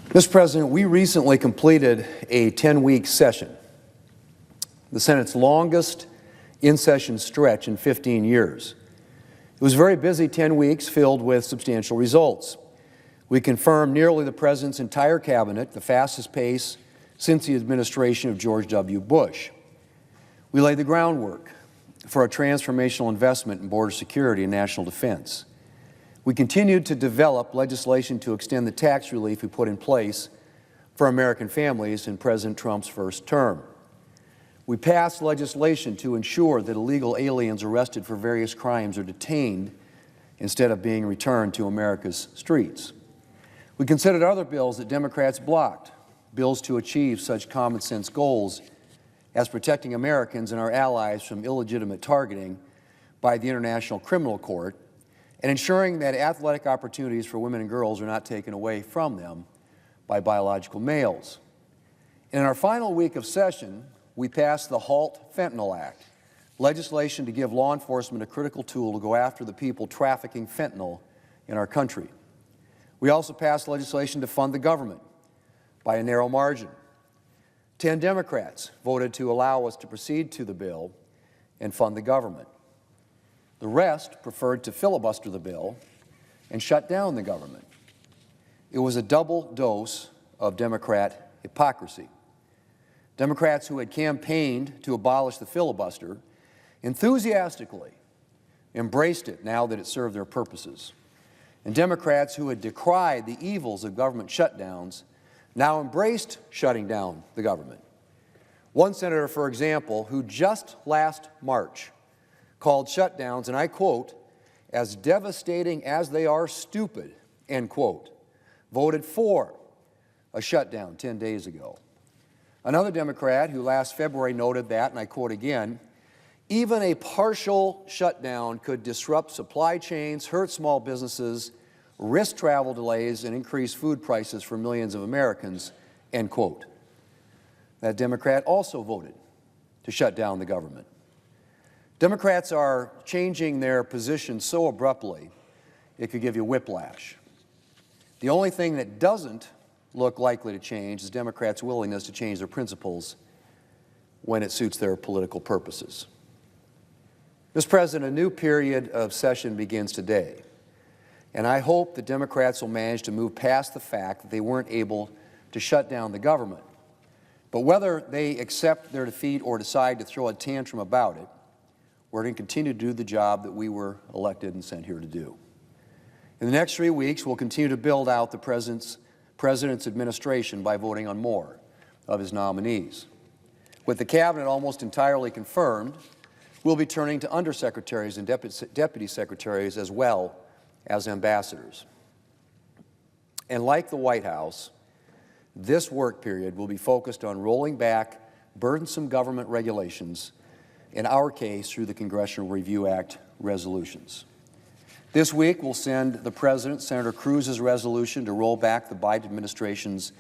Mr. President, we recently completed a 10-week session, the Senate's longest in-session stretch in 15 years. It was a very busy 10 weeks filled with substantial results. We confirmed nearly the President's entire cabinet, the fastest pace since the administration of George W. Bush. We laid the groundwork for a transformational investment in border security and national defense. We continued to develop legislation to extend the tax relief we put in place for American families in President Trump's first term. We passed legislation to ensure that illegal aliens arrested for various crimes are detained instead of being returned to America's streets. We considered other bills that Democrats blocked, bills to achieve such common sense goals as protecting Americans and our allies from illegitimate targeting by the International Criminal Court and ensuring that athletic opportunities for women and girls are not taken away from them by biological males. In our final week of session, we passed the Halt Fentanyl Act, legislation to give law enforcement a critical tool to go after the people trafficking fentanyl in our country. We also passed legislation to fund the government by a narrow margin. 10 Democrats voted to allow us to proceed to the bill and fund the government. The rest preferred to filibuster the bill and shut down the government. It was a double dose of Democrat hypocrisy. Democrats who had campaigned to abolish the filibuster enthusiastically embraced it now that it served their purposes. And Democrats who had decried the evils of government shutdowns now embraced shutting down the government. One senator, for example, who just last March called shutdowns, and I quote, as devastating as they are stupid, end quote, voted for a shutdown 10 days ago. Another Democrat who last February noted that, and I quote again, even a partial shutdown could disrupt supply chains, hurt small businesses, risk travel delays, and increase food prices for millions of Americans, end quote. That Democrat also voted to shut down the government. Democrats are changing their position so abruptly, it could give you whiplash. The only thing that doesn't look likely to change is Democrats' willingness to change their principles when it suits their political purposes. Mr. President, a new period of session begins today, and I hope that Democrats will manage to move past the fact that they weren't able to shut down the government. But whether they accept their defeat or decide to throw a tantrum about it, we're going to continue to do the job that we were elected and sent here to do. In the next 3 weeks, we'll continue to build out the President's administration by voting on more of his nominees. With the cabinet almost entirely confirmed, we'll be turning to undersecretaries and deputy secretaries as well as ambassadors. And like the White House, this work period will be focused on rolling back burdensome government regulations, in our case through the Congressional Review Act resolutions. This week, we'll send the President Senator Cruz's resolution to roll back the Biden administration's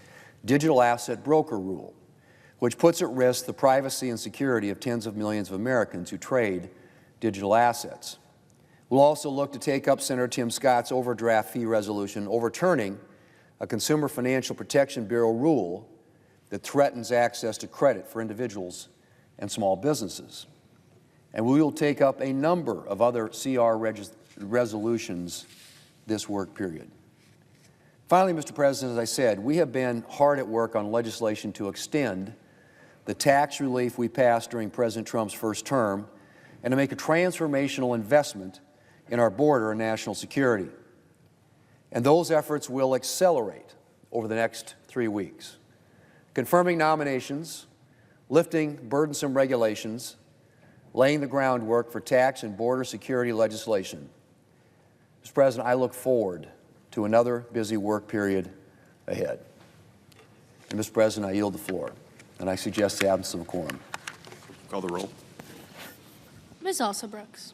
digital asset broker rule, which puts at risk the privacy and security of tens of millions of Americans who trade digital assets. We'll also look to take up Senator Tim Scott's overdraft fee resolution, overturning a Consumer Financial Protection Bureau rule that threatens access to credit for individuals and small businesses. And we will take up a number of other CR resolutions this work period. Finally, Mr. President, as I said, we have been hard at work on legislation to extend the tax relief we passed during President Trump's first term and to make a transformational investment in our border and national security. And those efforts will accelerate over the next 3 weeks, confirming nominations, lifting burdensome regulations, laying the groundwork for tax and border security legislation. Mr. President, I look forward to another busy work period ahead. And Mr. President, I yield the floor, and I suggest the absence of a quorum. Call the roll. Ms. Alsobrooks.